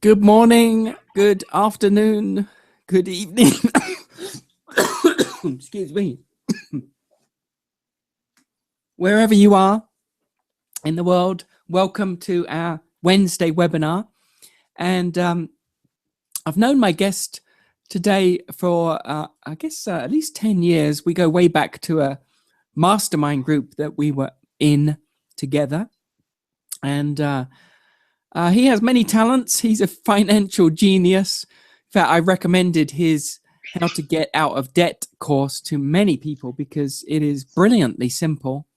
Good morning, good afternoon, good evening. Excuse me. Wherever you are in the world, welcome to our Wednesday webinar. And I've known my guest today for, I guess, at least 10 years. We go way back to a mastermind group that we were in together. And he has many talents. He's a financial genius. In fact, I recommended his How to Get Out of Debt course to many people because it is brilliantly simple.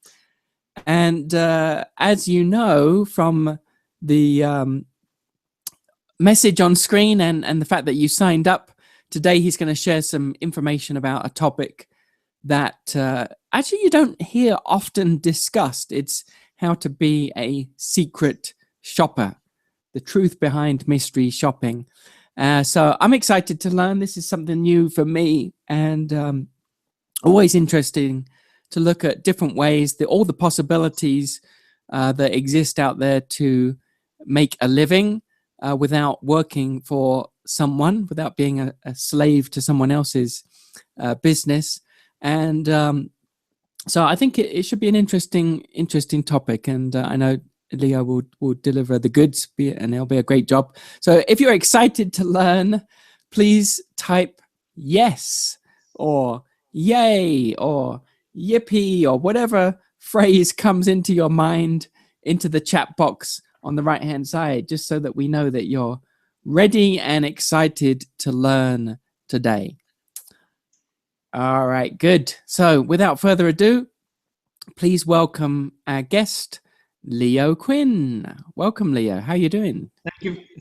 And as you know from the message on screen and the fact that you signed up, today he's going to share some information about a topic that actually you don't hear often discussed. It's how to be a secret shopper, the truth behind mystery shopping. So I'm excited to learn. This is something new for me, and always interesting to look at different ways, all the possibilities that exist out there to make a living without working for someone, without being a slave to someone else's business. And so I think it should be an interesting topic. And I know Leo will deliver the goods, and it'll be a great job. So if you're excited to learn, please type yes or yay or yippee or whatever phrase comes into your mind into the chat box on the right hand side, just so that we know that you're ready and excited to learn today. All right, good. So without further ado, please welcome our guest, Leo Quinn. Welcome, Leo. How are you doing?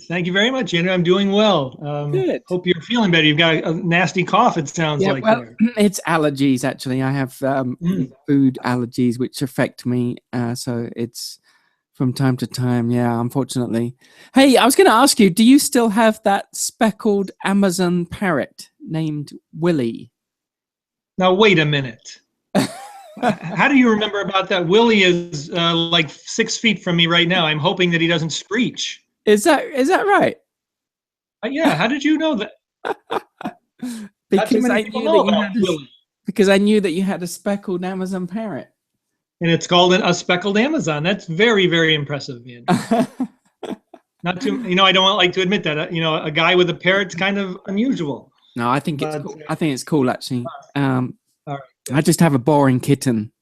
Thank you very much, Andrew. I'm doing well. Good. Hope you're feeling better. You've got a nasty cough, it sounds like. Well, there. It's allergies, actually. I have food allergies which affect me. So it's from time to time, yeah, unfortunately. Hey, I was going to ask you, do you still have that speckled Amazon parrot named Willie? Now, wait a minute. How do you remember about that? Willie is like 6 feet from me right now. I'm hoping that he doesn't screech. Is that right? Yeah. How did you know that? Because I knew that you had a speckled Amazon parrot. And it's called a speckled Amazon. That's very, very impressive, man. Not too, I don't like to admit that. A guy with a parrot's kind of unusual. No, I think it's cool. I think it's cool, actually. All right. I just have a boring kitten.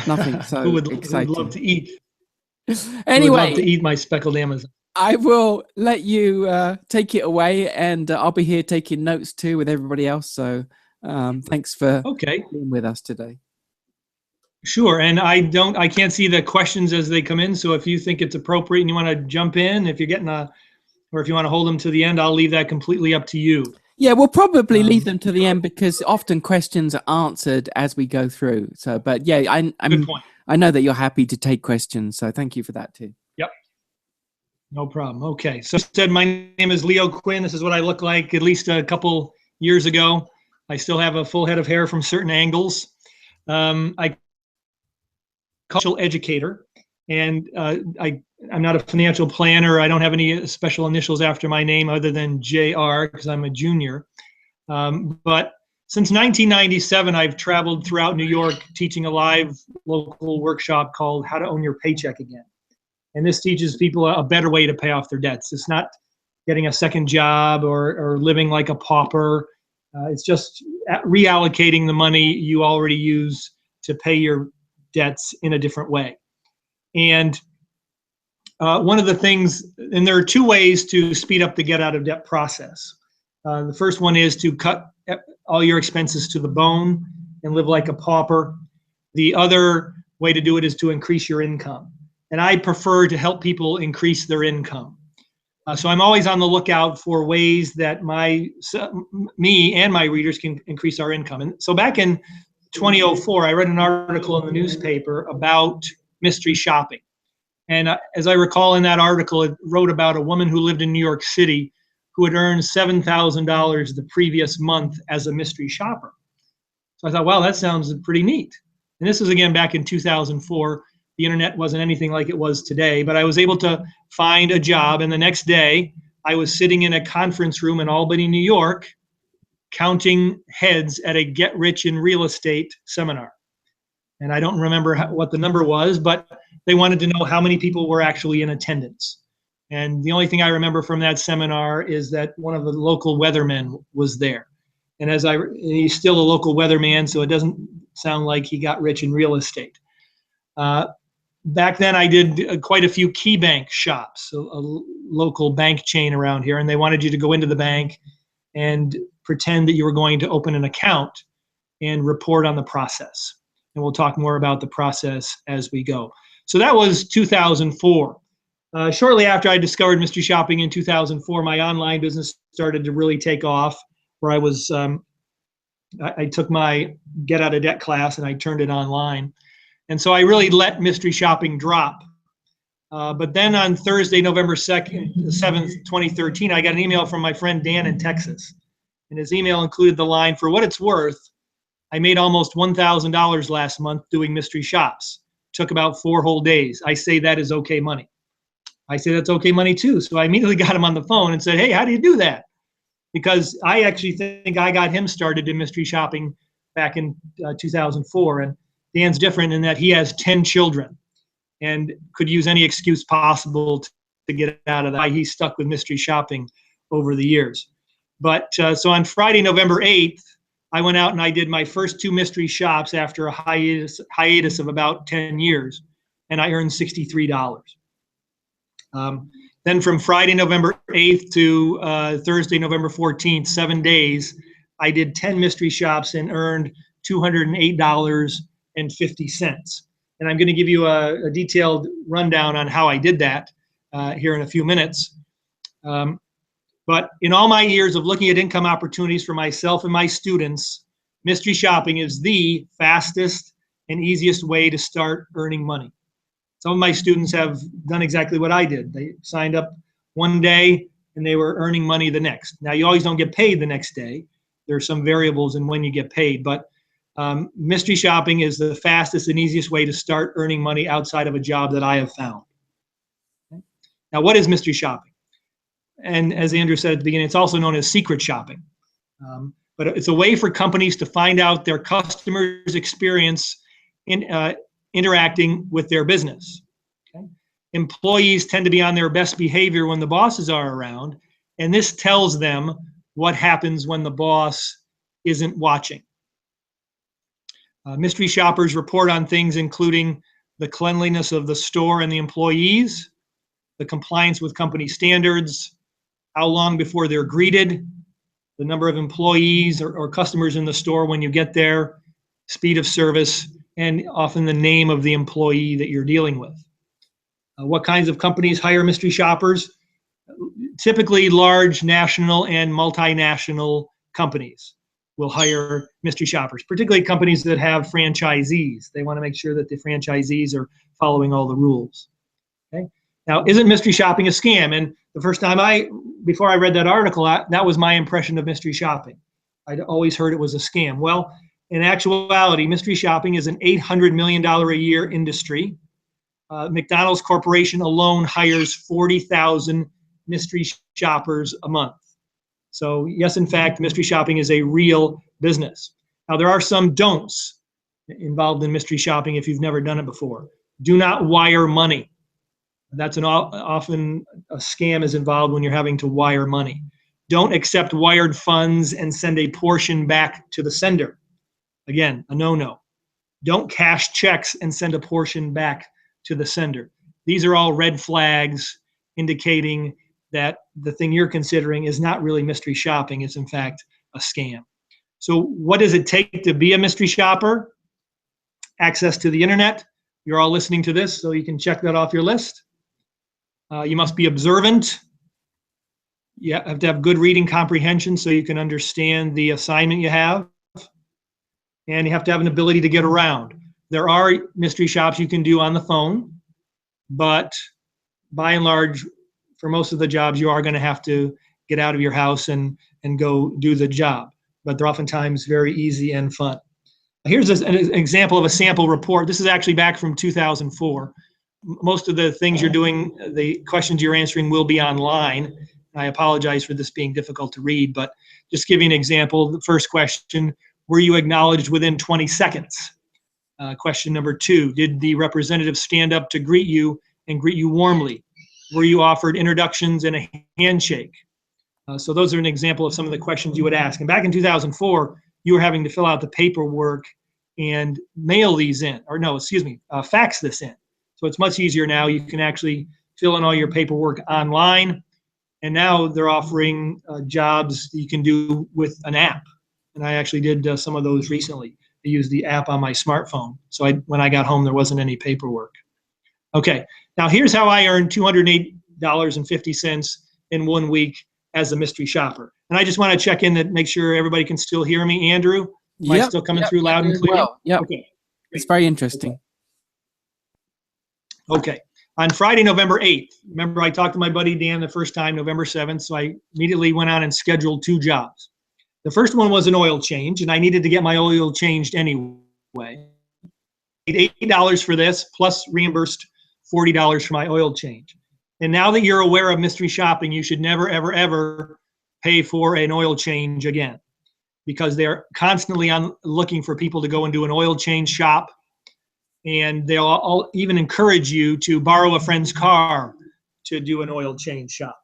Nothing so who would love to eat? Anyway, would love to eat my speckled Amazon. I will let you take it away, and I'll be here taking notes too with everybody else. So thanks for being with us today. Sure, and I can't see the questions as they come in. So if you think it's appropriate and you want to jump in, if you're getting or if you want to hold them to the end, I'll leave that completely up to you. Yeah, we'll probably leave them to the end because often questions are answered as we go through. So, but yeah, Good point. I know that you're happy to take questions, so thank you for that too. Yep. No problem. Okay, so my name is Leo Quinn. This is what I look like at least a couple years ago. I still have a full head of hair from certain angles. I cultural educator, and I'm not a financial planner. I don't have any special initials after my name other than JR because I'm a junior. But since 1997, I've traveled throughout New York teaching a live local workshop called How to Own Your Paycheck Again. And this teaches people a better way to pay off their debts. It's not getting a second job or living like a pauper. It's just reallocating the money you already use to pay your debts in a different way. And one of the things, and there are two ways to speed up the get out of debt process. The first one is to cut all your expenses to the bone and live like a pauper. The other way to do it is to increase your income. And I prefer to help people increase their income. So I'm always on the lookout for ways that me and my readers can increase our income. And so back in 2004, I read an article in the newspaper about mystery shopping. And as I recall in that article, it wrote about a woman who lived in New York City who had earned $7,000 the previous month as a mystery shopper. So I thought, wow, that sounds pretty neat. And this was again back in 2004. The internet wasn't anything like it was today, but I was able to find a job. And the next day I was sitting in a conference room in Albany, New York, counting heads at a Get Rich in Real Estate seminar. And I don't remember what the number was, but they wanted to know how many people were actually in attendance. And the only thing I remember from that seminar is that one of the local weathermen was there. And he's still a local weatherman, so it doesn't sound like he got rich in real estate. Back then, I did quite a few KeyBank shops, a local bank chain around here, and they wanted you to go into the bank and pretend that you were going to open an account and report on the process. And we'll talk more about the process as we go. So that was 2004. Shortly after I discovered Mystery Shopping in 2004, my online business started to really take off, where I was, I took my Get Out of Debt class and I turned it online. And so I really let Mystery Shopping drop. But then on Thursday, November 7th, 2013, I got an email from my friend Dan in Texas. And his email included the line, "For what it's worth, I made almost $1,000 last month doing mystery shops. Took about 4 whole days. I say that is okay money." I say that's okay money too. So I immediately got him on the phone and said, "Hey, how do you do that?" Because I actually think I got him started in mystery shopping back in 2004. And Dan's different in that he has 10 children and could use any excuse possible to get out of that. He's stuck with mystery shopping over the years. But so on Friday, November 8th, I went out and I did my first 2 mystery shops after a hiatus of about 10 years, and I earned $63. Then from Friday, November 8th to Thursday, November 14th, 7 days, I did 10 mystery shops and earned $208.50. And I'm going to give you a detailed rundown on how I did that here in a few minutes. But in all my years of looking at income opportunities for myself and my students, mystery shopping is the fastest and easiest way to start earning money. Some of my students have done exactly what I did. They signed up one day and they were earning money the next. Now, you always don't get paid the next day. There are some variables in when you get paid, but mystery shopping is the fastest and easiest way to start earning money outside of a job that I have found. Okay? Now, what is mystery shopping? And as Andrew said at the beginning, it's also known as secret shopping. But it's a way for companies to find out their customers' experience in interacting with their business. Okay? Employees tend to be on their best behavior when the bosses are around, and this tells them what happens when the boss isn't watching. Mystery shoppers report on things including the cleanliness of the store and the employees, the compliance with company standards, how long before they're greeted, the number of employees or customers in the store when you get there, speed of service, and often the name of the employee that you're dealing with. What kinds of companies hire mystery shoppers? Typically large national and multinational companies will hire mystery shoppers, particularly companies that have franchisees. They want to make sure that the franchisees are following all the rules. Okay? Now, isn't mystery shopping a scam? And the first time before I read that article, that was my impression of mystery shopping. I'd always heard it was a scam. Well, in actuality, mystery shopping is an $800 million a year industry. McDonald's Corporation alone hires 40,000 mystery shoppers a month. So yes, in fact, mystery shopping is a real business. Now, there are some don'ts involved in mystery shopping if you've never done it before. Do not wire money. That's often a scam is involved when you're having to wire money. Don't accept wired funds and send a portion back to the sender. Again, a no-no. Don't cash checks and send a portion back to the sender. These are all red flags indicating that the thing you're considering is not really mystery shopping. It's in fact a scam. So what does it take to be a mystery shopper? Access to the internet. You're all listening to this, so you can check that off your list. You must be observant. You have to have good reading comprehension so you can understand the assignment you have. And you have to have an ability to get around. There are mystery shops you can do on the phone, but by and large, for most of the jobs, you are going to have to get out of your house and go do the job. But they're oftentimes very easy and fun. Here's an example of a sample report. This is actually back from 2004. Most of the things you're doing, the questions you're answering will be online. I apologize for this being difficult to read, but just give you an example. The first question, were you acknowledged within 20 seconds? Question number 2, did the representative stand up to greet you and greet you warmly? Were you offered introductions and a handshake? So those are an example of some of the questions you would ask. And back in 2004, you were having to fill out the paperwork and mail these in, or no, excuse me, fax this in. So it's much easier now. You can actually fill in all your paperwork online. And now they're offering jobs that you can do with an app. And I actually did some of those recently. I used the app on my smartphone. So when I got home, there wasn't any paperwork. Okay, now here's how I earned $208.50 in 1 week as a mystery shopper. And I just want to check in to make sure everybody can still hear me. Andrew, am I still coming through loud and clear? Well, yep. Okay. It's very interesting. Okay. On Friday, November 8th, remember I talked to my buddy Dan the first time, November 7th, so I immediately went on and scheduled 2 jobs. The first one was an oil change, and I needed to get my oil changed anyway. I paid $8 for this, plus reimbursed $40 for my oil change. And now that you're aware of mystery shopping, you should never, ever, ever pay for an oil change again, because they're constantly looking for people to go and do an oil change shop. And they'll all even encourage you to borrow a friend's car to do an oil change shop.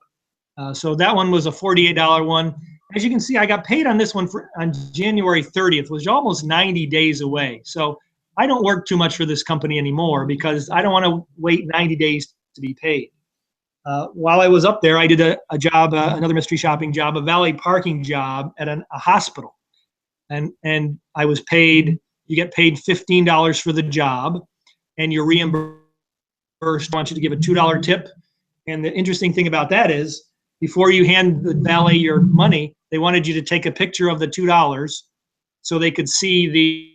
So that one was a $48 one. As you can see, I got paid on this one on January 30th, which was almost 90 days away. So I don't work too much for this company anymore because I don't want to wait 90 days to be paid. While I was up there, I did a job, another mystery shopping job, a valet parking job at a hospital. And I was paid, you get paid $15 for the job, and you're reimbursed. I want you to give a $2 tip. And the interesting thing about that is, before you hand the valet your money, they wanted you to take a picture of the $2 so they could see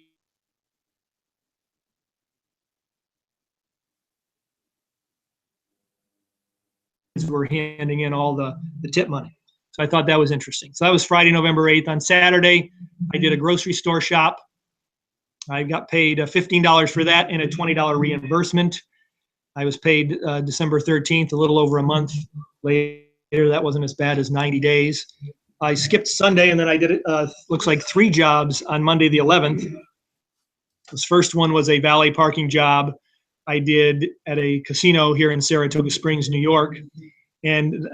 were handing in all the tip money. So I thought that was interesting. So that was Friday, November 8th. On Saturday, I did a grocery store shop. I got paid $15 for that and a $20 reimbursement. I was paid December 13th, a little over a month later. That wasn't as bad as 90 days. I skipped Sunday, and then I did, looks like 3 jobs on Monday the 11th. This first one was a valet parking job I did at a casino here in Saratoga Springs, New York. And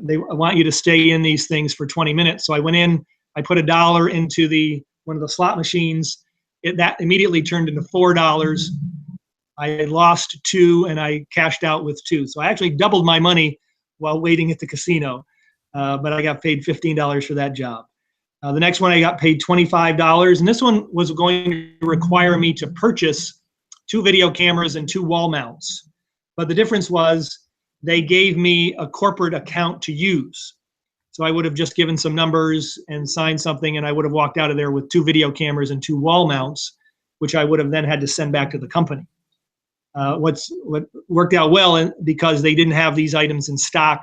they want you to stay in these things for 20 minutes. So I went in, I put $1 into one of the slot machines. That immediately turned into $4. I lost 2, and I cashed out with 2. So I actually doubled my money while waiting at the casino, but I got paid $15 for that job. The next one I got paid $25, and this one was going to require me to purchase 2 video cameras and 2 wall mounts. But the difference was they gave me a corporate account to use. So I would have just given some numbers and signed something, and I would have walked out of there with 2 video cameras and 2 wall mounts, which I would have then had to send back to the company. What worked out well because they didn't have these items in stock.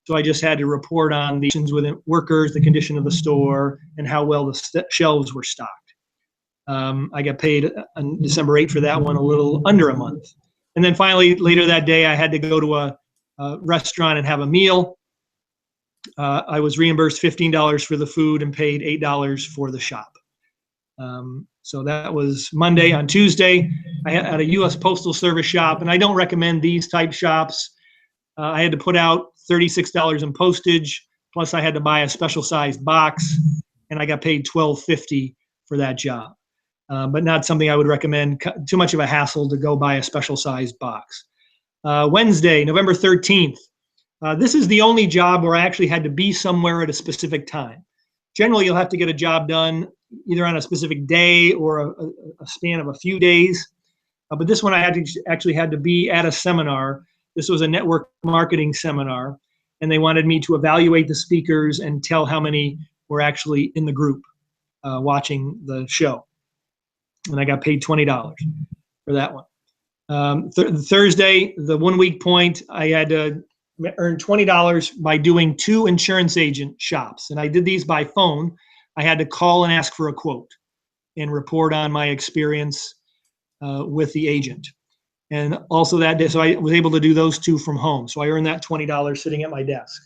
So I just had to report on the conditions with workers, the condition of the store, and how well the shelves were stocked. I got paid on December 8th for that one, a little under a month. And then finally, later that day, I had to go to a restaurant and have a meal. I was reimbursed $15 for the food and paid $8 for the shop. So that was Monday. On Tuesday, I had a U.S. Postal Service shop, and I don't recommend these type shops. I had to put out $36 in postage, plus I had to buy a special sized box, and I got paid $12.50 for that job. But not something I would recommend. Too much of a hassle to go buy a special sized box. Wednesday, November 13th. This is the only job where I actually had to be somewhere at a specific time. Generally, you'll have to get a job done either on a specific day or a span of a few days. But this one I actually had to be at a seminar. This was a network marketing seminar, and they wanted me to evaluate the speakers and tell how many were actually in the group watching the show. And I got paid $20 for that one. Thursday, the 1 week point, I had to earn $20 by doing 2 insurance agent shops. And I did these by phone. I had to call and ask for a quote and report on my experience with the agent. And also that day, so I was able to do those 2 from home. So I earned that $20 sitting at my desk.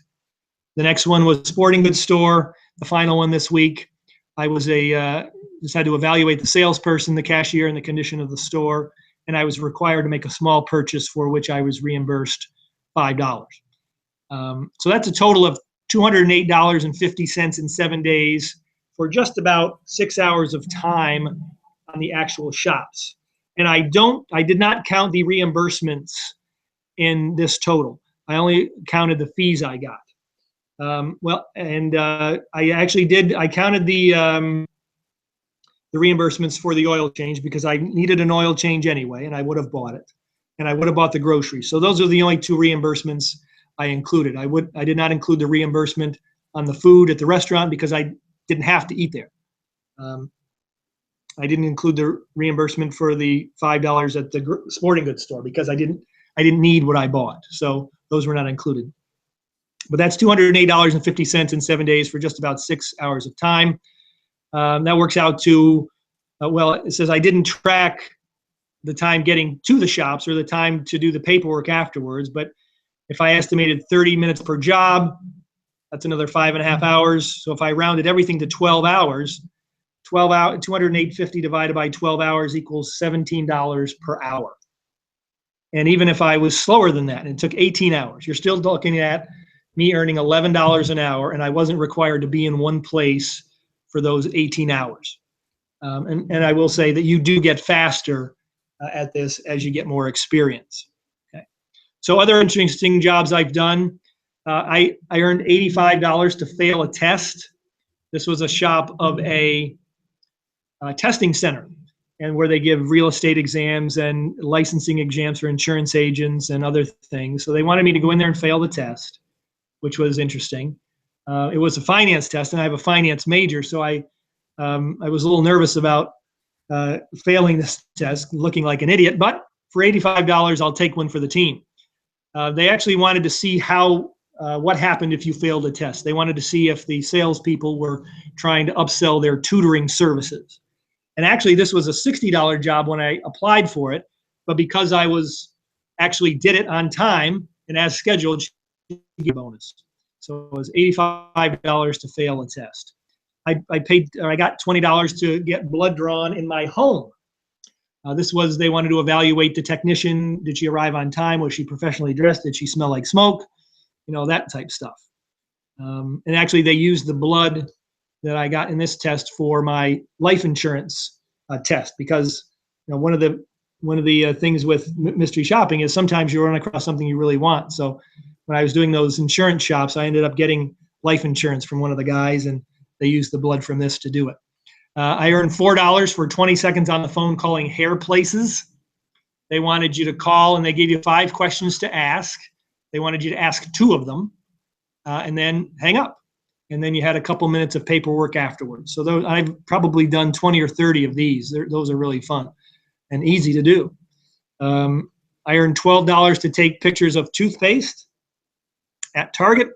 The next one was sporting goods store. The final one this week, I was just had to evaluate the salesperson, the cashier, and the condition of the store, and I was required to make a small purchase for which I was reimbursed $5. So that's a total of $208.50 in 7 days for just about 6 hours of time on the actual shops. And I did not count the reimbursements in this total. I only counted the fees I got. I counted the reimbursements for the oil change because I needed an oil change anyway, and I would have bought it, and I would have bought the groceries. So those are the only 2 reimbursements I included. I did not include the reimbursement on the food at the restaurant because I didn't have to eat there. I didn't include the reimbursement for the $5 at the sporting goods store because I didn't need what I bought. So those were not included. But that's $208.50 in 7 days for just about 6 hours of time. That works out to, it says I didn't track the time getting to the shops or the time to do the paperwork afterwards. But if I estimated 30 minutes per job, that's another 5.5 hours. So if I rounded everything to 12 hours, 208.50 divided by 12 hours equals $17 per hour. And even if I was slower than that, and it took 18 hours, you're still looking at me earning $11 an hour, and I wasn't required to be in one place for those 18 hours. And I will say that you do get faster at this as you get more experience. Okay. So other interesting jobs I've done, I earned $85 to fail a test. This was a shop of a testing center, and where they give real estate exams and licensing exams for insurance agents and other things. So they wanted me to go in there and fail the test, which was interesting. It was a finance test, and I have a finance major, so I was a little nervous about failing this test, looking like an idiot. But for $85, I'll take one for the team. They actually wanted to see what happened if you failed a test. They wanted to see if the salespeople were trying to upsell their tutoring services. And actually, this was a $60 job when I applied for it, but because I did it on time and as scheduled, she gave me a bonus. So it was $85 to fail a test. I got $20 to get blood drawn in my home. They wanted to evaluate the technician. Did she arrive on time? Was she professionally dressed? Did she smell like smoke? That type stuff. And actually, they used the blood that I got in this test for my life insurance test, because one of the things with mystery shopping is sometimes you run across something you really want. So when I was doing those insurance shops, I ended up getting life insurance from one of the guys, and they used the blood from this to do it. I earned $4 for 20 seconds on the phone calling hair places. They wanted you to call, and they gave you 5 questions to ask. They wanted you to ask 2 of them and then hang up. And then you had a couple minutes of paperwork afterwards. So I've probably done 20 or 30 of these. Those are really fun and easy to do. I earned $12 to take pictures of toothpaste at Target,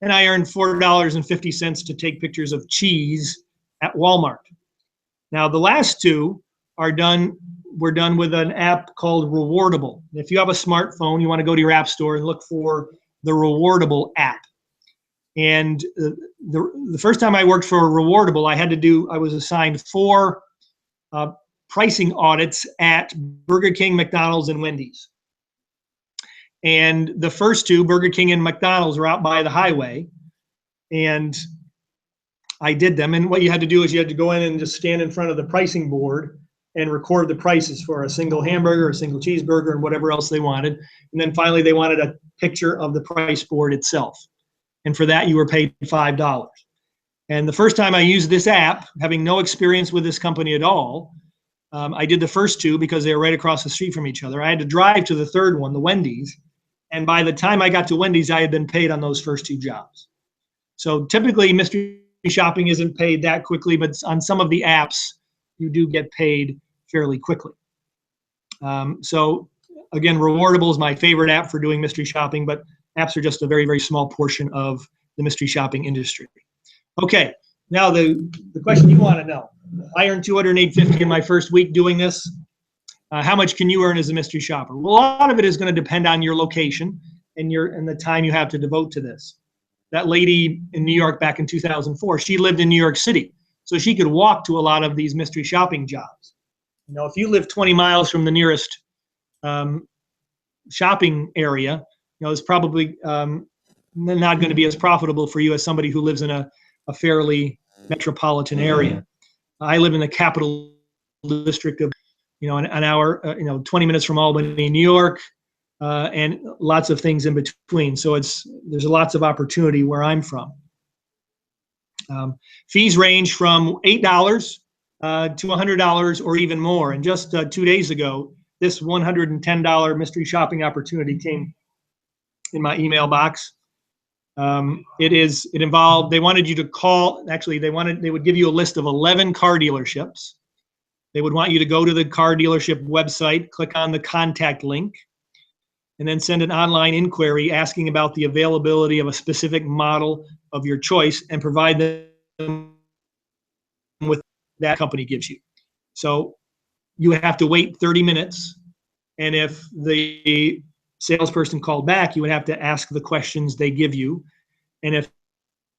and I earned $4.50 to take pictures of cheese at Walmart. Now, the last 2 were done with an app called Rewardable. If you have a smartphone, you want to go to your app store and look for the Rewardable app. And the first time I worked for Rewardable, I was assigned 4 pricing audits at Burger King, McDonald's, and Wendy's. And the first 2, Burger King and McDonald's, were out by the highway, and I did them. And what you had to do is you had to go in and just stand in front of the pricing board and record the prices for a single hamburger, a single cheeseburger, and whatever else they wanted. And then finally, they wanted a picture of the price board itself. And for that, you were paid $5. And the first time I used this app, having no experience with this company at all, I did the first 2 because they were right across the street from each other. I had to drive to the third one, the Wendy's. And by the time I got to Wendy's, I had been paid on those first 2 jobs. So typically, mystery shopping isn't paid that quickly, but on some of the apps, you do get paid fairly quickly. So again, Rewardable is my favorite app for doing mystery shopping, but apps are just a very, very small portion of the mystery shopping industry. Okay, now the question you want to know. I earned $208.50 in my first week doing this. How much can you earn as a mystery shopper? Well, a lot of it is going to depend on your location and the time you have to devote to this. that lady in New York back in 2004, she lived in New York City. So she could walk to a lot of these mystery shopping jobs. You know, if you live 20 miles from the nearest shopping area, you know, it's probably not going to be as profitable for you as somebody who lives in a fairly metropolitan area. I live in the capital district of, you know, an hour, 20 minutes from Albany, New York, and lots of things in between. So there's lots of opportunity where I'm from. Fees range from $8 to $100 or even more. And just 2 days ago, this $110 mystery shopping opportunity came in my email box. It involved, they wanted you to call, actually they would give you a list of 11 car dealerships. They would want you to go to the car dealership website, click on the contact link, and then send an online inquiry asking about the availability of a specific model of your choice and provide them with that company gives you. So you have to wait 30 minutes. And if the salesperson called back, you would have to ask the questions they give you. And if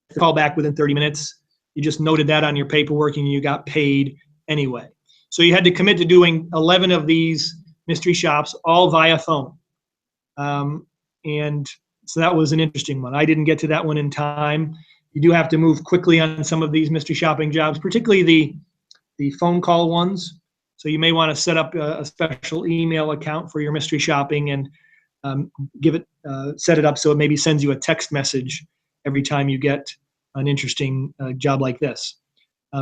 they call back within 30 minutes, you just noted that on your paperwork and you got paid anyway. So you had to commit to doing 11 of these mystery shops, all via phone. And so that was an interesting one. I didn't get to that one in time. You do have to move quickly on some of these mystery shopping jobs, particularly the phone call ones. So you may want to set up a special email account for your mystery shopping and set it up so it maybe sends you a text message every time you get an interesting job like this.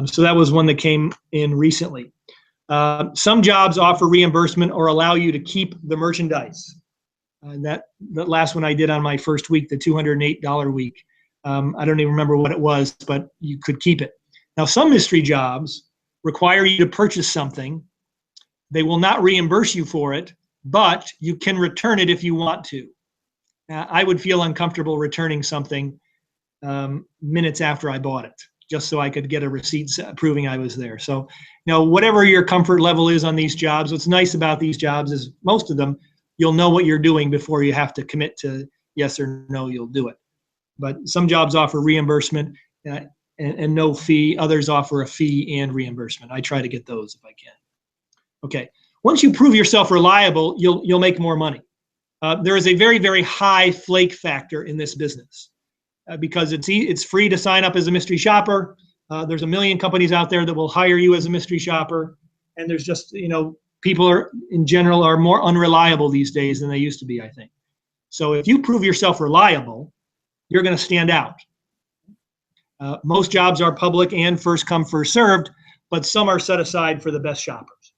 So that was one that came in recently. Some jobs offer reimbursement or allow you to keep the merchandise. That last one I did on my first week, the $208 week. I don't even remember what it was, but you could keep it. Now, some mystery jobs require you to purchase something. They will not reimburse you for it, but you can return it if you want to. I would feel uncomfortable returning something minutes after I bought it, just so I could get a receipt proving I was there. So, you know, whatever your comfort level is on these jobs, what's nice about these jobs is most of them, you'll know what you're doing before you have to commit to yes or no, you'll do it. But some jobs offer reimbursement and no fee. Others offer a fee and reimbursement. I try to get those if I can. Okay, once you prove yourself reliable, you'll make more money. There is a very, very high flake factor in this business because it's free to sign up as a mystery shopper. There's a million companies out there that will hire you as a mystery shopper, and there's just, you know, people in general are more unreliable these days than they used to be, I think. So if you prove yourself reliable, you're going to stand out. Most jobs are public and first come, first served, but some are set aside for the best shoppers.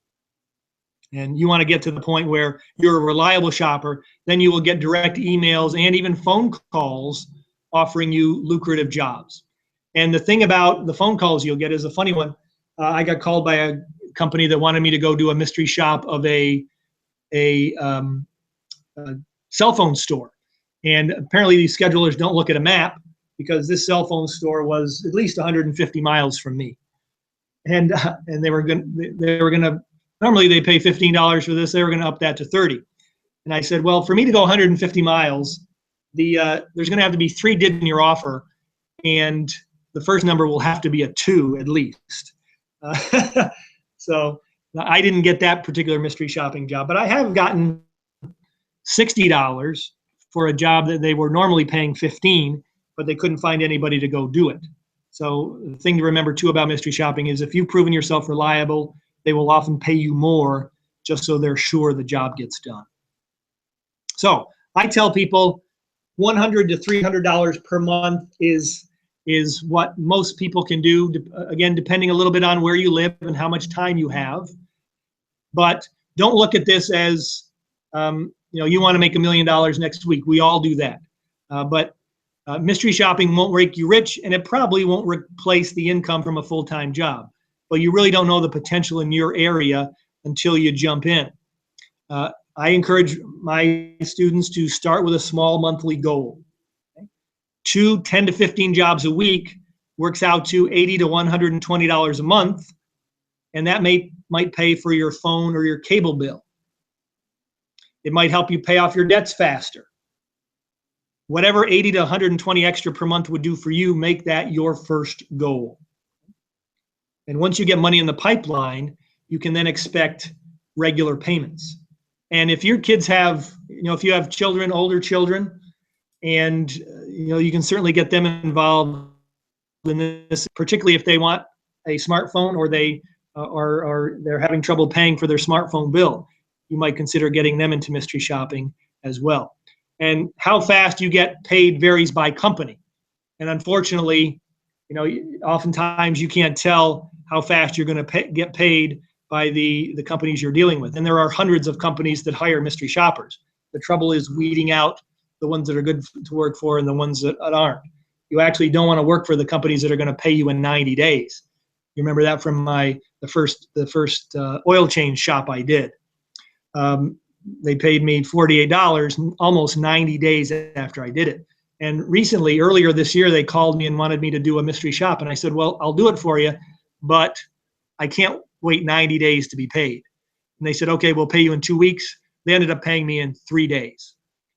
And you want to get to the point where you're a reliable shopper, then you will get direct emails and even phone calls offering you lucrative jobs. And the thing about the phone calls you'll get is a funny one. I got called by a company that wanted me to go do a mystery shop of a cell phone store. And apparently these schedulers don't look at a map because this cell phone store was at least 150 miles from me. And they were going to, normally they pay $15 for this, they were going to up that to 30. And I said, well, for me to go 150 miles, there's going to have to be 3 digits in your offer, and the first number will have to be a 2 at least. So I didn't get that particular mystery shopping job, but I have gotten $60 for a job that they were normally paying $15, but they couldn't find anybody to go do it. So the thing to remember too about mystery shopping is if you've proven yourself reliable, they will often pay you more just so they're sure the job gets done. So I tell people $100 to $300 per month is what most people can do, again, depending a little bit on where you live and how much time you have. But don't look at this as, you want to make $1 million next week. We all do that. But mystery shopping won't make you rich, and it probably won't replace the income from a full-time job. But you really don't know the potential in your area until you jump in. I encourage my students to start with a small monthly goal. 10 to 15 jobs a week works out to $80 to $120 a month, and that might pay for your phone or your cable bill. It might help you pay off your debts faster. whatever 80 to 120 extra per month would do for you, make that your first goal. And once you get money in the pipeline, you can then expect regular payments. And if your kids have, if you have children, older children, and you can certainly get them involved in this, particularly if they want a smartphone or they're having trouble paying for their smartphone bill. You might consider getting them into mystery shopping as well. And how fast you get paid varies by company. And unfortunately, oftentimes you can't tell how fast you're going to get paid by the companies you're dealing with. And there are hundreds of companies that hire mystery shoppers. The trouble is weeding out the ones that are good to work for and the ones that aren't. You actually don't want to work for the companies that are going to pay you in 90 days. You remember that from the first oil change shop I did. They paid me $48 almost 90 days after I did it. And recently, earlier this year, they called me and wanted me to do a mystery shop. And I said, well, I'll do it for you, but I can't wait 90 days to be paid. And they said, okay, we'll pay you in 2 weeks. They ended up paying me in 3 days.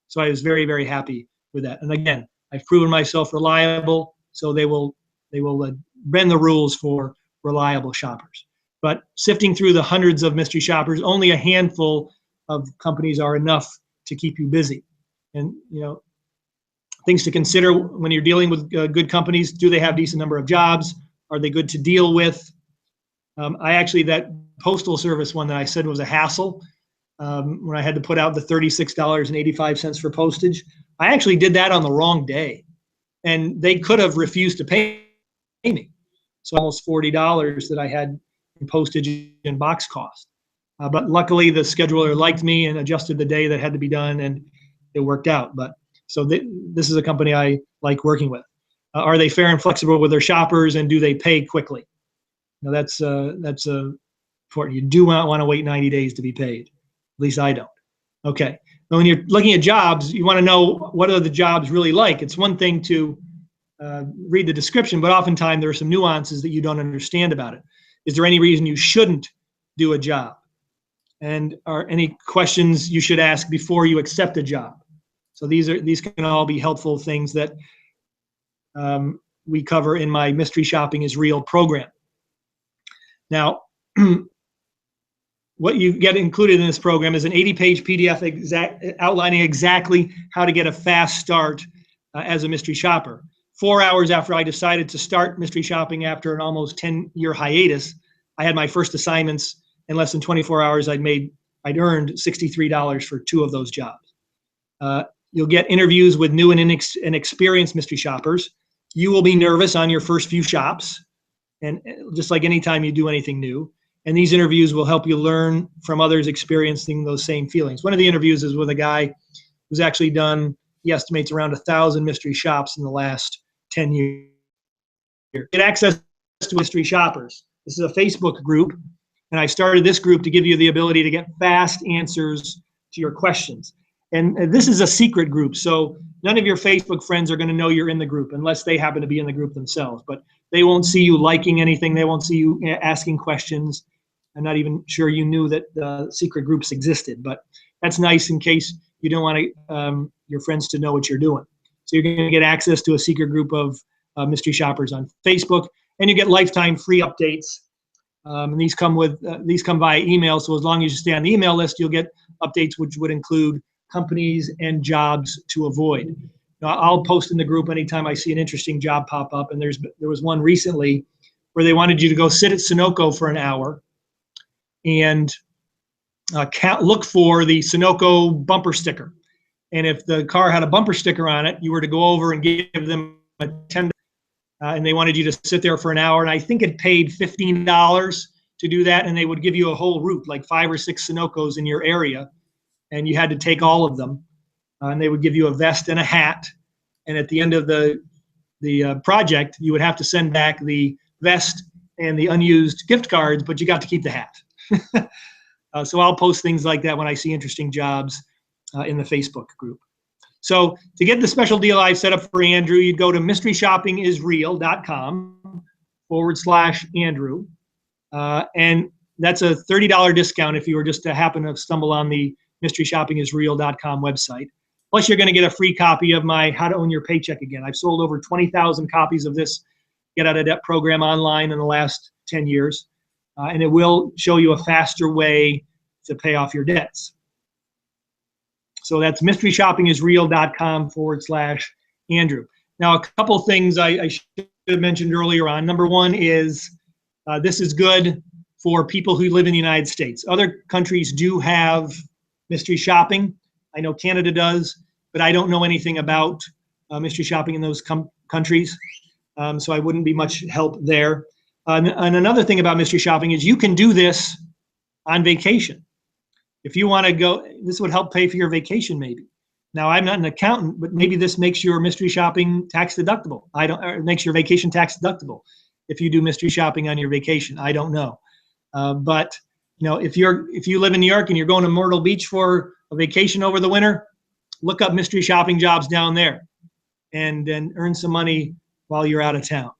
So I was very, very happy with that. And again, I've proven myself reliable, so they will bend the rules for reliable shoppers. But sifting through the hundreds of mystery shoppers, only a handful of companies are enough to keep you busy. And things to consider when you're dealing with good companies: do they have a decent number of jobs? Are they good to deal with? That postal service one that I said was a hassle, when I had to put out the $36.85 for postage, I actually did that on the wrong day, and they could have refused to pay me. So almost $40 that I had in postage and box cost. But luckily the scheduler liked me and adjusted the day that had to be done, and it worked out. But so this is a company I like working with. Are they fair and flexible with their shoppers, and do they pay quickly? That's important. You do not want to wait 90 days to be paid. At least I don't. Okay. Now, when you're looking at jobs, you want to know what are the jobs really like. It's one thing to read the description, but oftentimes there are some nuances that you don't understand about it. Is there any reason you shouldn't do a job? And are any questions you should ask before you accept a job? So these can all be helpful things that we cover in my Mystery Shopping is Real program. Now, what you get included in this program is an 80-page PDF outlining exactly how to get a fast start as a mystery shopper. 4 hours after I decided to start mystery shopping after an almost 10-year hiatus, I had my first assignments. In less than 24 hours, I'd earned $63 for 2 of those jobs. You'll get interviews with new and inexperienced mystery shoppers. You will be nervous on your first few shops, and just like anytime you do anything new. And these interviews will help you learn from others experiencing those same feelings. One of the interviews is with a guy who's actually done, he estimates, around 1,000 mystery shops in the last 10 years. Get access to mystery shoppers. This is a Facebook group, and I started this group to give you the ability to get fast answers to your questions. And this is a secret group, so none of your Facebook friends are going to know you're in the group unless they happen to be in the group themselves. But they won't see you liking anything. They won't see you asking questions. I'm not even sure you knew that secret groups existed, but that's nice in case you don't want your friends to know what you're doing. So you're going to get access to a secret group of mystery shoppers on Facebook, and you get lifetime free updates. And these come via email. So as long as you stay on the email list, you'll get updates which would include companies and jobs to avoid. Now, I'll post in the group anytime I see an interesting job pop up. And there was one recently where they wanted you to go sit at Sunoco for an hour and look for the Sunoco bumper sticker. And if the car had a bumper sticker on it, you were to go over and give them a $10. And they wanted you to sit there for an hour. And I think it paid $15 to do that. And they would give you a whole route, like 5 or 6 Sunocos in your area. And you had to take all of them. And they would give you a vest and a hat. And at the end of the project, you would have to send back the vest and the unused gift cards, but you got to keep the hat. So I'll post things like that when I see interesting jobs in the Facebook group. So to get the special deal I've set up for Andrew, you'd go to mysteryshoppingisreal.com/Andrew. And that's a $30 discount if you were just to happen to stumble on the mysteryshoppingisreal.com website. Plus, you're going to get a free copy of my How to Own Your Paycheck Again. I've sold over 20,000 copies of this Get Out of Debt program online in the last 10 years. And it will show you a faster way to pay off your debts. So that's mysteryshoppingisreal.com/Andrew. Now, a couple things I should have mentioned earlier on. Number one is this is good for people who live in the United States. Other countries do have mystery shopping. I know Canada does, but I don't know anything about mystery shopping in those countries. So I wouldn't be much help there. And another thing about mystery shopping is you can do this on vacation. If you want to go, this would help pay for your vacation maybe. Now, I'm not an accountant, but maybe this makes your mystery shopping tax deductible. Or it makes your vacation tax deductible if you do mystery shopping on your vacation. I don't know. But you know, if you live in New York and you're going to Myrtle Beach for a vacation over the winter, look up mystery shopping jobs down there and then earn some money while you're out of town.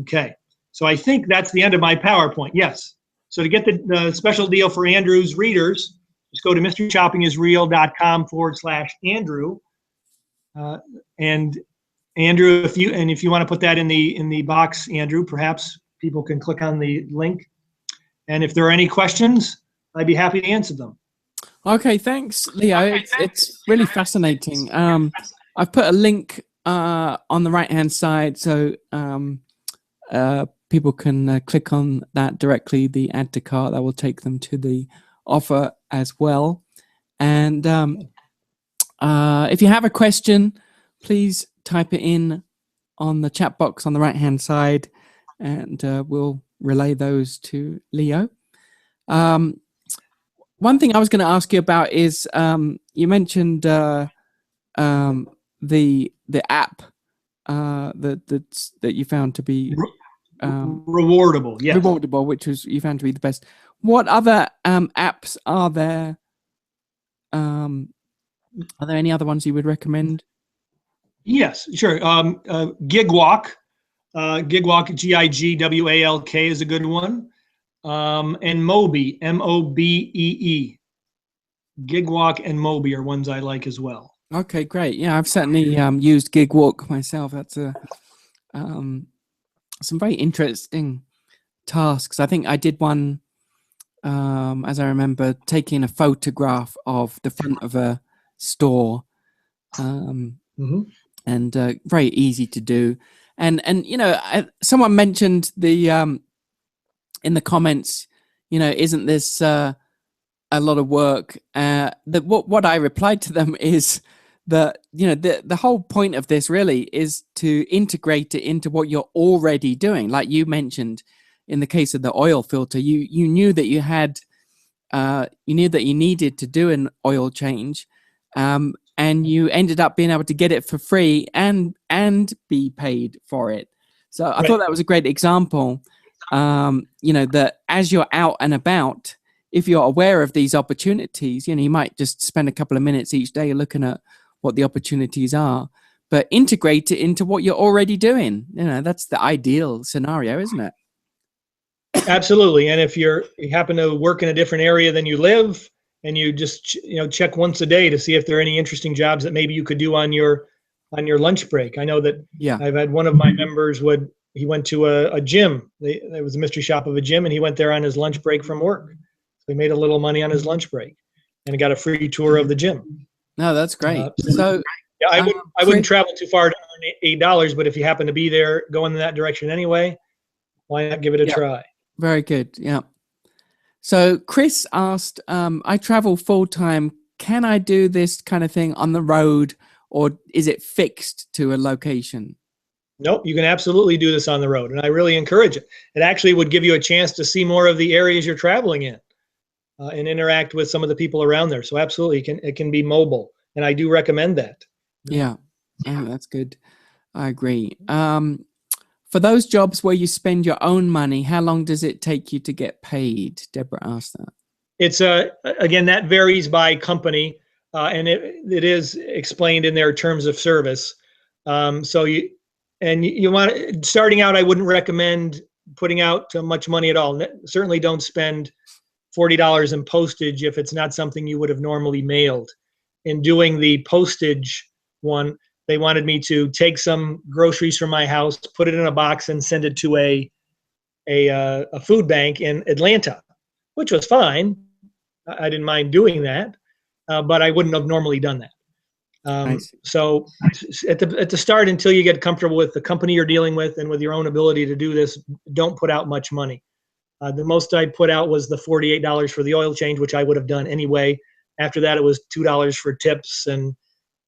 Okay, so I think that's the end of my PowerPoint. Yes. So to get the special deal for Andrew's readers, just go to mysteryshoppingisreal.com/Andrew. And Andrew, if you want to put that in the box, Andrew, perhaps people can click on the link. And if there are any questions, I'd be happy to answer them. Okay, thanks, Leo. It's really fascinating. I've put a link on the right-hand side, so people can click on that directly, the add to cart. That will take them to the offer as well. And if you have a question, please type it in on the chat box on the right-hand side, and we'll relay those to Leo. One thing I was going to ask you about is you mentioned the app that you found to be rewardable. Yes. Rewardable, which was you found to be the best. What other apps are there? Are there any other ones you would recommend? Yes, sure. Gigwalk, Gigwalk, is a good one. And Mobee, Mobee. Gigwalk and Mobee are ones I like as well. Okay, great. Yeah, I've certainly used Gigwalk myself. That's some very interesting tasks. I think I did one, as I remember, taking a photograph of the front of a store, and very easy to do. And you know, someone mentioned the in the comments, you know, isn't this a lot of work? What I replied to them is that, you know, the whole point of this really is to integrate it into what you're already doing. Like you mentioned, in the case of the oil filter, you knew that you had, you knew that you needed to do an oil change, and you ended up being able to get it for free and be paid for it. So I thought that was a great example. You know, that as you're out and about, if you're aware of these opportunities, you know, you might just spend a couple of minutes each day looking at what the opportunities are, but integrate it into what you're already doing. You know, that's the ideal scenario, isn't it? Absolutely. And if you happen to work in a different area than you live, and you just, you know, check once a day to see if there are any interesting jobs that maybe you could do on your lunch break. I know that I've had one of my members he went to a gym. There was a mystery shop of a gym, and he went there on his lunch break from work. So he made a little money on his lunch break, and he got a free tour of the gym. No, that's great. So yeah, I wouldn't travel too far to earn $8, but if you happen to be there going in that direction anyway, why not give it a try? Very good. Yeah. So Chris asked, I travel full time. Can I do this kind of thing on the road, or is it fixed to a location? Nope, you can absolutely do this on the road, and I really encourage it. It actually would give you a chance to see more of the areas you're traveling in, and interact with some of the people around there. So absolutely, it can be mobile, and I do recommend that. Yeah, that's good. I agree. For those jobs where you spend your own money, how long does it take you to get paid? Deborah asked that. It's again, that varies by company, and it is explained in their terms of service. So you want, starting out, I wouldn't recommend putting out much money at all. Certainly don't spend $40 in postage if it's not something you would have normally mailed. in doing the postage one, they wanted me to take some groceries from my house, put it in a box, and send it to a food bank in Atlanta, which was fine. I didn't mind doing that, but I wouldn't have normally done that. I see. So at the start, until you get comfortable with the company you're dealing with and with your own ability to do this, don't put out much money. The most I put out was the $48 for the oil change, which I would have done anyway. After that, it was $2 for tips and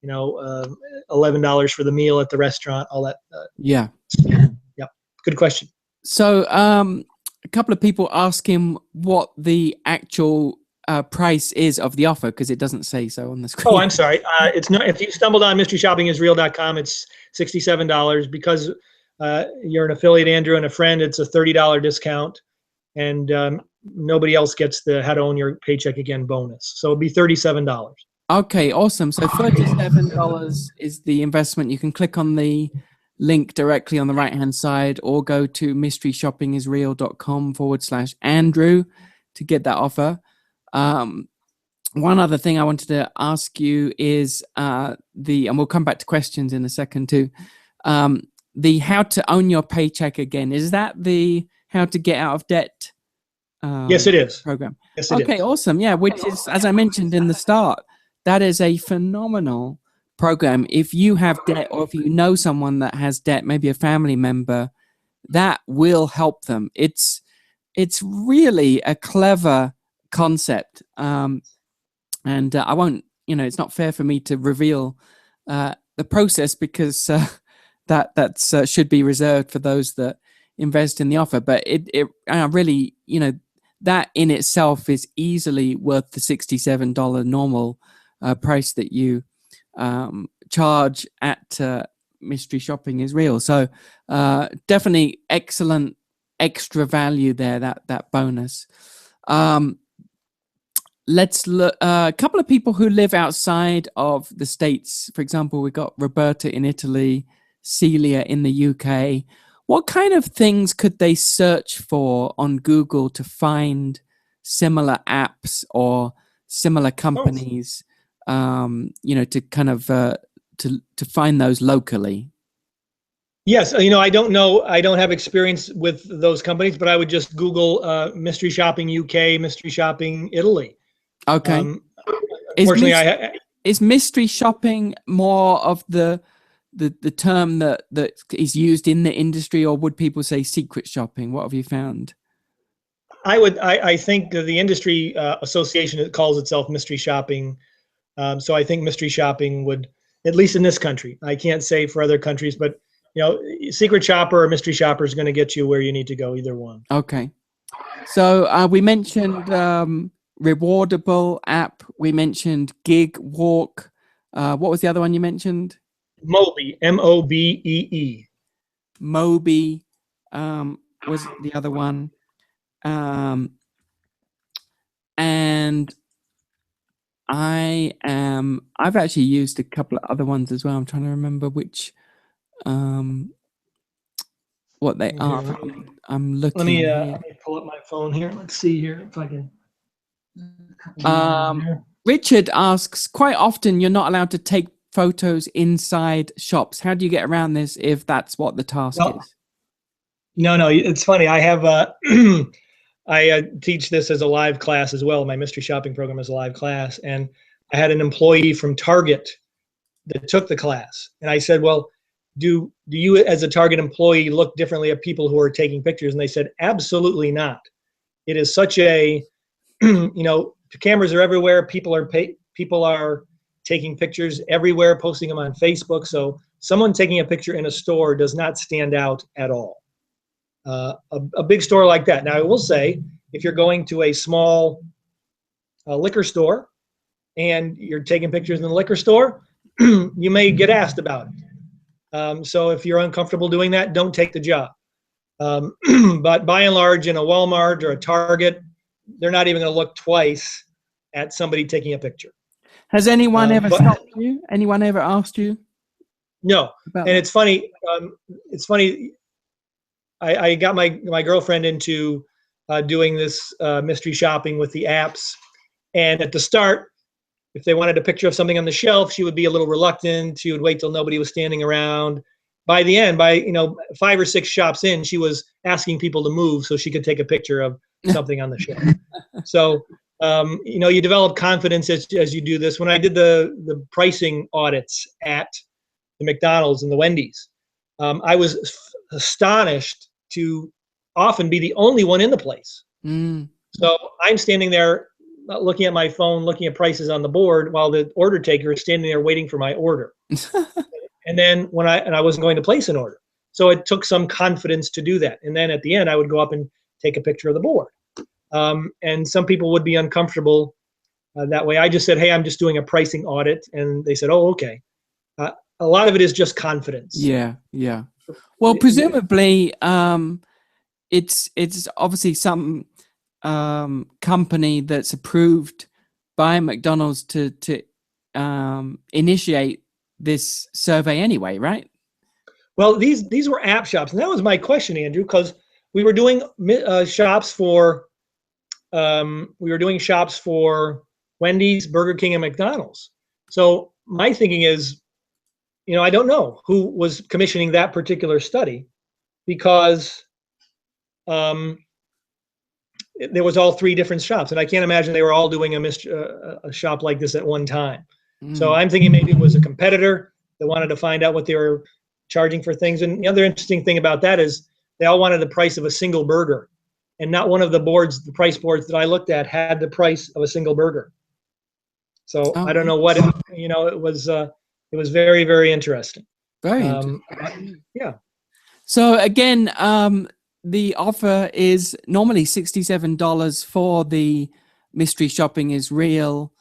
$11 for the meal at the restaurant. All that. Yeah. Yep. Good question. So a couple of people ask him what the actual price is of the offer, because it doesn't say so on the screen. Oh, I'm sorry. It's not. If you stumbled on mysteryshoppingisreal.com, it's $67 because you're an affiliate, Andrew, and a friend. It's a $30 discount, and nobody else gets the How to Own Your Paycheck Again bonus. So it'd be $37. Okay, awesome. So $37 is the investment. You can click on the link directly on the right-hand side, or go to mysteryshoppingisreal.com/Andrew to get that offer. One other thing I wanted to ask you is and we'll come back to questions in a second too. The How to Own Your Paycheck Again, is that the How to Get Out of Debt Yes, it is. program? Yes, it is. Okay, awesome. Yeah, which is, as I mentioned in the start, that is a phenomenal program. If you have debt, or if you know someone that has debt, maybe a family member, that will help them. It's really a clever concept. And I won't, it's not fair for me to reveal the process, because that's should be reserved for those that invest in the offer. But it really, that in itself is easily worth the $67 normal price that you charge at Mystery Shopping is Real. So definitely excellent extra value there, that bonus. Let's look a couple of people who live outside of the States. For example, we've got Roberta in Italy, Celia in the UK. What kind of things could they search for on Google to find similar apps or similar companies, to kind of to find those locally? Yes, I don't know. I don't have experience with those companies, but I would just Google Mystery Shopping UK, Mystery Shopping Italy. Okay. Unfortunately, is mystery shopping more of the term that is used in the industry, or would people say secret shopping? What have you found? I think the industry association calls itself mystery shopping. So I think mystery shopping would, at least in this country, I can't say for other countries, but secret shopper or mystery shopper is going to get you where you need to go, either one. Okay. So we mentioned Rewardable app. We mentioned Gig Walk. What was the other one you mentioned? Mobee, Mobee. Mobee was the other one. And I've actually used a couple of other ones as well. I'm trying to remember which what they are. I'm looking. Let me pull up my phone here. Let's see here if I can. Richard asks, quite often you're not allowed to take photos inside shops. How do you get around this if that's what the task is? No, it's funny. I have I teach this as a live class as well. My mystery shopping program is a live class, and I had an employee from Target that took the class, and I said, "Well, do you as a Target employee look differently at people who are taking pictures?" And they said, "Absolutely not. It is such a cameras are everywhere. People are taking pictures everywhere, posting them on Facebook. So someone taking a picture in a store does not stand out at all. A big store like that. Now, I will say, if you're going to a small liquor store and you're taking pictures in the liquor store, you may get asked about it. So if you're uncomfortable doing that, don't take the job. But by and large, in a Walmart or a Target, they're not even going to look twice at somebody taking a picture. Has anyone ever stopped you? Anyone ever asked you? No. And it's funny. I got my girlfriend into doing this mystery shopping with the apps. And at the start, if they wanted a picture of something on the shelf, she would be a little reluctant. She would wait till nobody was standing around. By the end, by 5 or 6 shops in, she was asking people to move so she could take a picture of something on the shelf. So you develop confidence as you do this. When I did the pricing audits at the McDonald's and the Wendy's, I was astonished to often be the only one in the place. So I'm standing there looking at my phone, looking at prices on the board, while the order taker is standing there waiting for my order. And then I wasn't going to place an order. So it took some confidence to do that. And then at the end, I would go up and take a picture of the board. And some people would be uncomfortable that way. I just said, hey, I'm just doing a pricing audit. And they said, oh, okay. A lot of it is just confidence. Yeah. Well, presumably, it's obviously some company that's approved by McDonald's to initiate this survey anyway, right? Well, these were app shops, and that was my question, Andrew, because we were doing shops for Wendy's, Burger King, and McDonald's. So my thinking is, I don't know who was commissioning that particular study, because there was all 3 different shops, and I can't imagine they were all doing a shop like this at one time. So I'm thinking maybe it was a competitor that wanted to find out what they were charging for things. And the other interesting thing about that is they all wanted the price of a single burger, and not one of the price boards that I looked at had the price of a single burger. So I don't know what it was very, very interesting. Very interesting. Yeah. So again, the offer is normally $67 for the Mystery Shopping is Real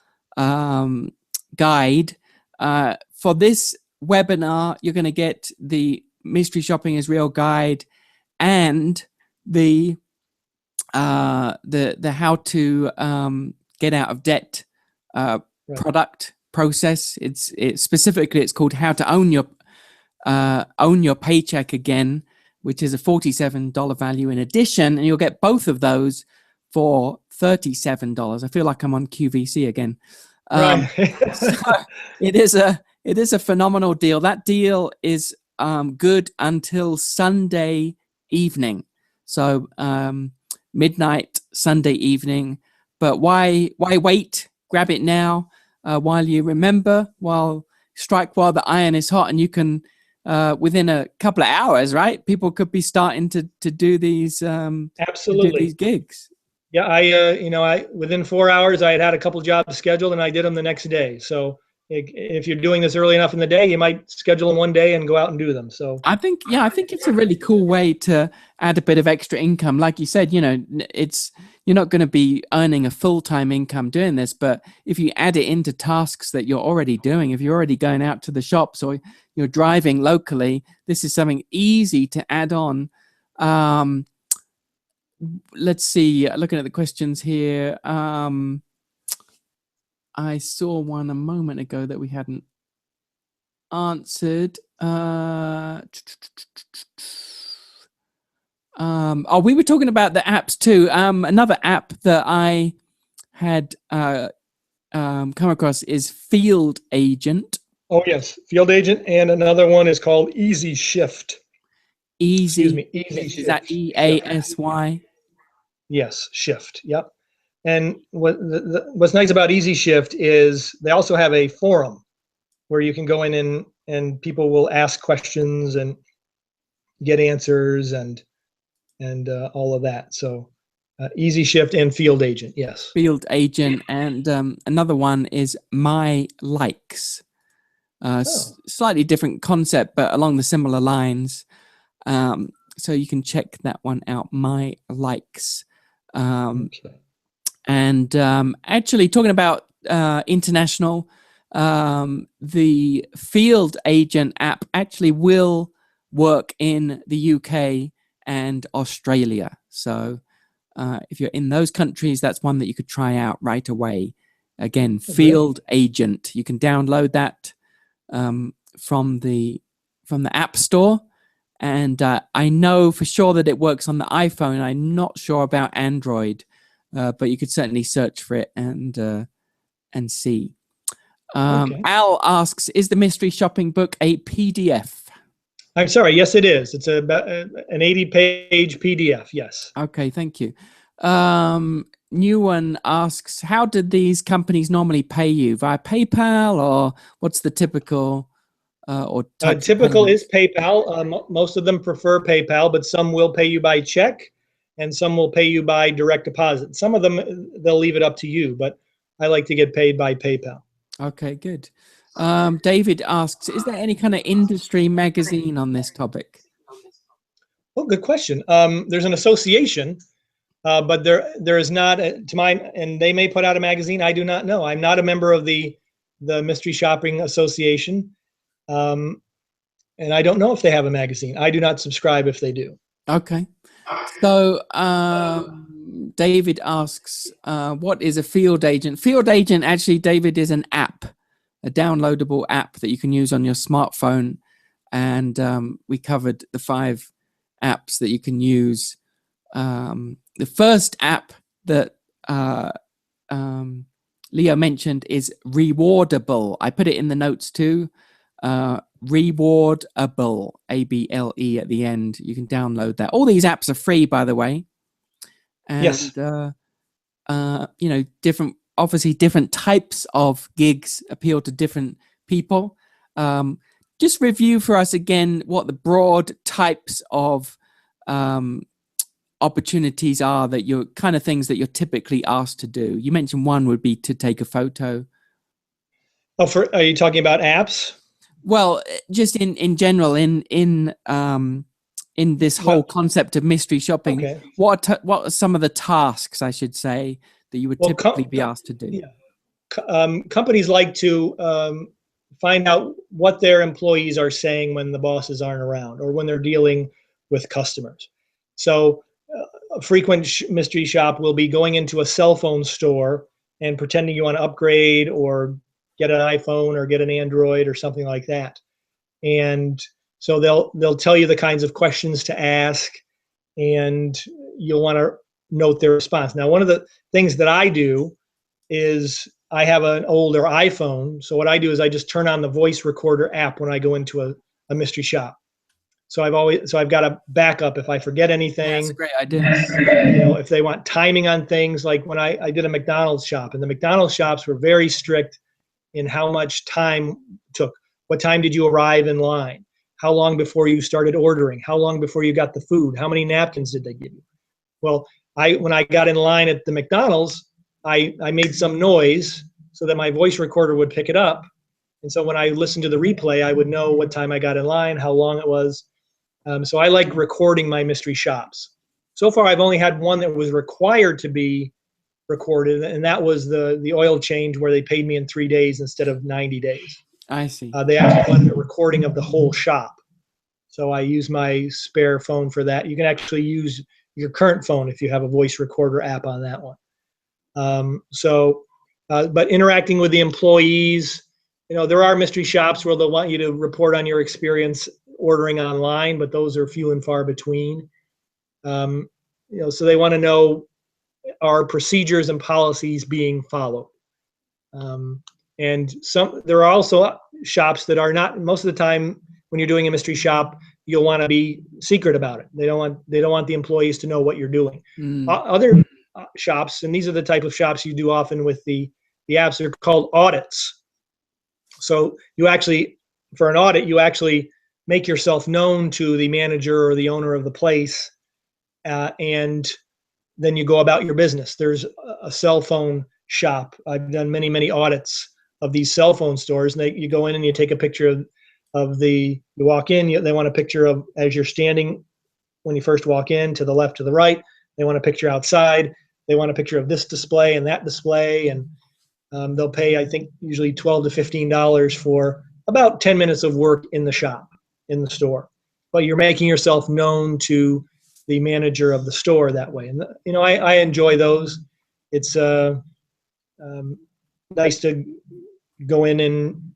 guide. For this webinar, you're going to get the Mystery Shopping is Real guide and the how to get out of debt product process. It's specifically, it's called How to Own Your Paycheck Again, which is a $47 value in addition, and you'll get both of those for $37. I feel like I'm on QVC again. Right. So it is a phenomenal deal. That deal is good until Sunday evening, so midnight Sunday evening. But why wait? Grab it now while you remember. Strike while the iron is hot, and you can within a couple of hours, right? People could be starting to do these absolutely to do these gigs. Yeah, I within 4 hours I had a couple jobs scheduled, and I did them the next day. So if you're doing this early enough in the day, you might schedule them one day and go out and do them. So I think it's a really cool way to add a bit of extra income. Like you said, you're not going to be earning a full-time income doing this, but if you add it into tasks that you're already doing, if you're already going out to the shops or you're driving locally, this is something easy to add on. Let's see, looking at the questions here. I saw one a moment ago that we hadn't answered. We were talking about the apps too. Another app that I had come across is Field Agent. Oh yes, Field Agent, and another one is called Easy Shift. Easy Shift. Is that EASY? Yes, Shift. Yep. And what's nice about Easy Shift is they also have a forum where you can go in and people will ask questions and get answers and all of that. So Easy Shift and Field Agent, yes. Field Agent, and another one is My Likes. Slightly different concept, but along the similar lines. So you can check that one out, My Likes. Okay. And actually, talking about international, the Field Agent app actually will work in the UK and Australia. So if you're in those countries, that's one that you could try out right away. Again, Field Agent. You can download that from the App Store. And I know for sure that it works on the iPhone. I'm not sure about Android, but you could certainly search for it and see. Okay. Al asks, is the mystery shopping book a PDF? I'm sorry. Yes, it is. It's about an 80-page PDF. Yes. Okay, thank you. New one asks, how did these companies normally pay you? Via PayPal, or what's the typical or types of Typical payments? is PayPal. Most of them prefer PayPal, but some will pay you by check and some will pay you by direct deposit. Some of them, they'll leave it up to you, but I like to get paid by PayPal. Okay, good. David asks, is there any kind of industry magazine on this topic? Oh, good question. There's an association, but there is not, to my, and they may put out a magazine. I do not know. I'm not a member of the Mystery Shopping Association, and I don't know if they have a magazine. I do not subscribe if they do. Okay. So David asks, what is a field agent? Field agent, actually, David, is an app, a downloadable app that you can use on your smartphone. And we covered the 5 apps that you can use. The first app that Leo mentioned is Rewardable. I put it in the notes too. Rewardable, ABLE at the end. You can download that. All these apps are free, by the way. And, Yes. you know, obviously different types of gigs appeal to different people. Just review for us again what the broad types of opportunities are that you're kind of things that you're typically asked to do. You mentioned one would be to take a photo. Oh, are you talking about apps? Well, just in general, in this whole concept of mystery shopping, Okay. what are some of the tasks, I should say, that you would typically be asked to do? Yeah. Companies like to find out what their employees are saying when the bosses aren't around or when they're dealing with customers. So a frequent mystery shop will be going into a cell phone store and pretending you want to upgrade or get an iPhone or get an Android or something like that. And so they'll tell you the kinds of questions to ask, and you'll want to note their response. Now, one of the things that I do is I have an older iPhone. So what I do is I just turn on the voice recorder app when I go into a mystery shop. So I've got a backup if I forget anything. Yeah, that's a great idea. You know, if they want timing on things, like when I did a McDonald's shop, and the McDonald's shops were very strict in how much time took. What time did you arrive in line? How long before you started ordering? How long before you got the food? How many napkins did they give you? Well, when I got in line at the McDonald's, I made some noise so that my voice recorder would pick it up. And so when I listened to the replay, I would know what time I got in line, how long it was. So I like recording my mystery shops. So far, I've only had one that was required to be recorded, and that was the oil change where they paid me in 3 days instead of 90 days. I see. They actually wanted a recording of the whole shop. So I use my spare phone for that. You can actually use your current phone if you have a voice recorder app on that one. But interacting with the employees, you know, there are mystery shops where they'll want you to report on your experience ordering online, but those are few and far between. You know, so they want to know, are procedures and policies being followed? And there are also shops that are not. Most of the time, when you're doing a mystery shop, you'll want to be secret about it. They don't want the employees to know what you're doing. Other shops, and these are the type of shops you do often with the apps, are called audits. So you actually, for an audit, you actually make yourself known to the manager or the owner of the place, and then you go about your business. There's a cell phone shop. I've done many audits of these cell phone stores, and you go in and you take a picture you walk in, they want a picture of as you're standing when you first walk in, to the left, to the right. They want a picture outside. They want a picture of this display and that display, and they'll pay, I think, usually $12 to $15 for about 10 minutes of work in the shop, in the store. But you're making yourself known to the manager of the store that way. And, you know, I enjoy those. It's nice to go in and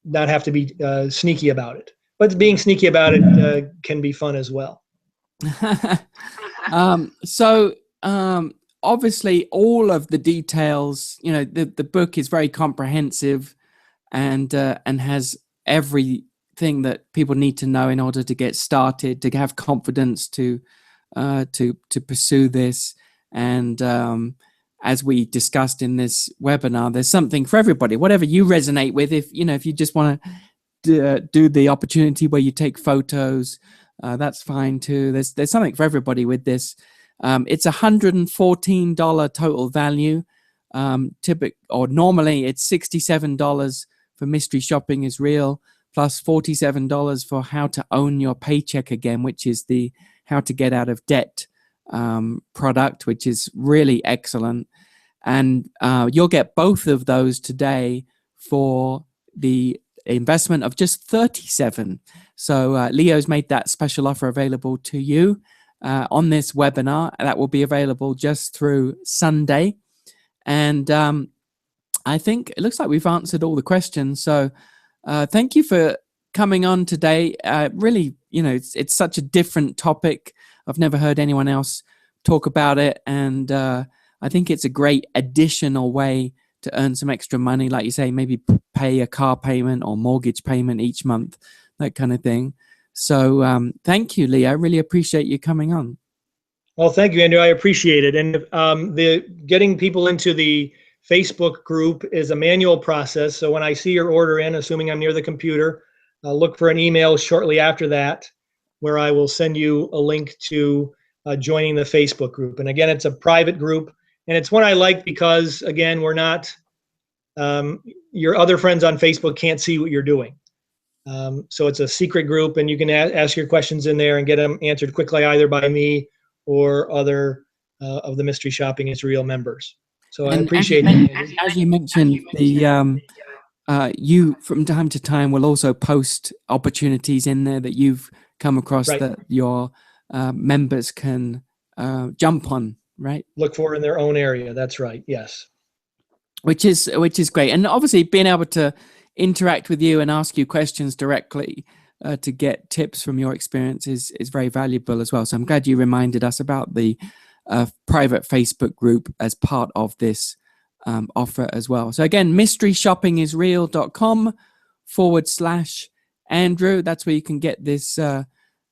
not have to be sneaky about it. But being sneaky about it can be fun as well. Obviously all of the details, you know, the book is very comprehensive. and has everything that people need to know in order to get started, to have confidence to pursue this. And as we discussed in this webinar, there's something for everybody, whatever you resonate with. If you just want to do the opportunity where you take photos, that's fine too. There's something for everybody with this. It's $114 total value. Normally it's $67 for Mystery Shopping is Real, plus $47 for How to Own Your Paycheck Again, which is the how to get out of debt product, which is really excellent. And you'll get both of those today for the investment of just $37. So Leo's made that special offer available to you on this webinar. That will be available just through Sunday. And I think it looks like we've answered all the questions. So thank you for coming on today. Really, it's such a different topic. I've never heard anyone else talk about it. And I think it's a great additional way to earn some extra money. Like you say, maybe pay a car payment or mortgage payment each month, that kind of thing. So thank you, Leo. I really appreciate you coming on. Well, thank you, Andrew. I appreciate it. And the getting people into the Facebook group is a manual process. So when I see your order in, assuming I'm near the computer, I'll look for an email shortly after that, where I will send you a link to joining the Facebook group. And again, it's a private group, and it's one I like because, again, we're not, your other friends on Facebook can't see what you're doing. So it's a secret group, and you can ask your questions in there and get them answered quickly, either by me or other of the Mystery Shopping is Real members. So I appreciate it. As you mentioned, you from time to time will also post opportunities in there that you've come across that your members can jump on, right? Look for in their own area. That's right. Yes. Which is great. And obviously being able to interact with you and ask you questions directly to get tips from your experience is very valuable as well. So I'm glad you reminded us about the private Facebook group as part of this offer as well. So again, mysteryshoppingisreal.com/Andrew. That's where you can get this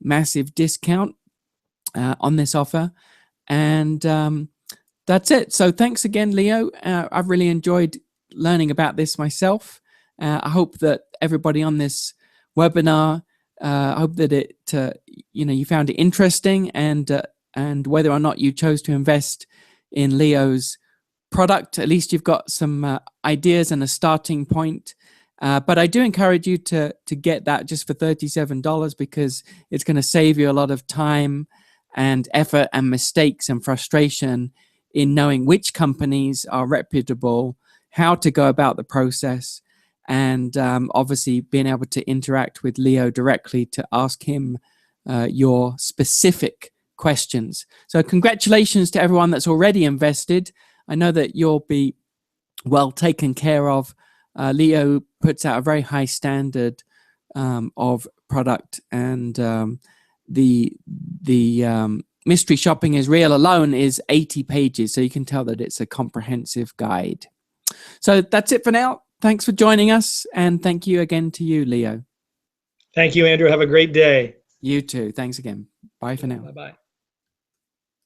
massive discount on this offer. And that's it. So thanks again, Leo. I've really enjoyed learning about this myself. I hope that everybody on this webinar, I hope that it, you found it interesting, and whether or not you chose to invest in Leo's product, at least you've got some ideas and a starting point. But I do encourage you to get that just for $37, because it's going to save you a lot of time and effort and mistakes and frustration in knowing which companies are reputable, how to go about the process, and obviously being able to interact with Leo directly to ask him your specific questions. So congratulations to everyone that's already invested. I know that you'll be well taken care of. Leo puts out a very high standard of product, and the Mystery Shopping is Real alone is 80 pages, so you can tell that it's a comprehensive guide. So that's it for now. Thanks for joining us, and thank you again to you, Leo. Thank you, Andrew. Have a great day. You too. Thanks again. Bye for now. Bye-bye.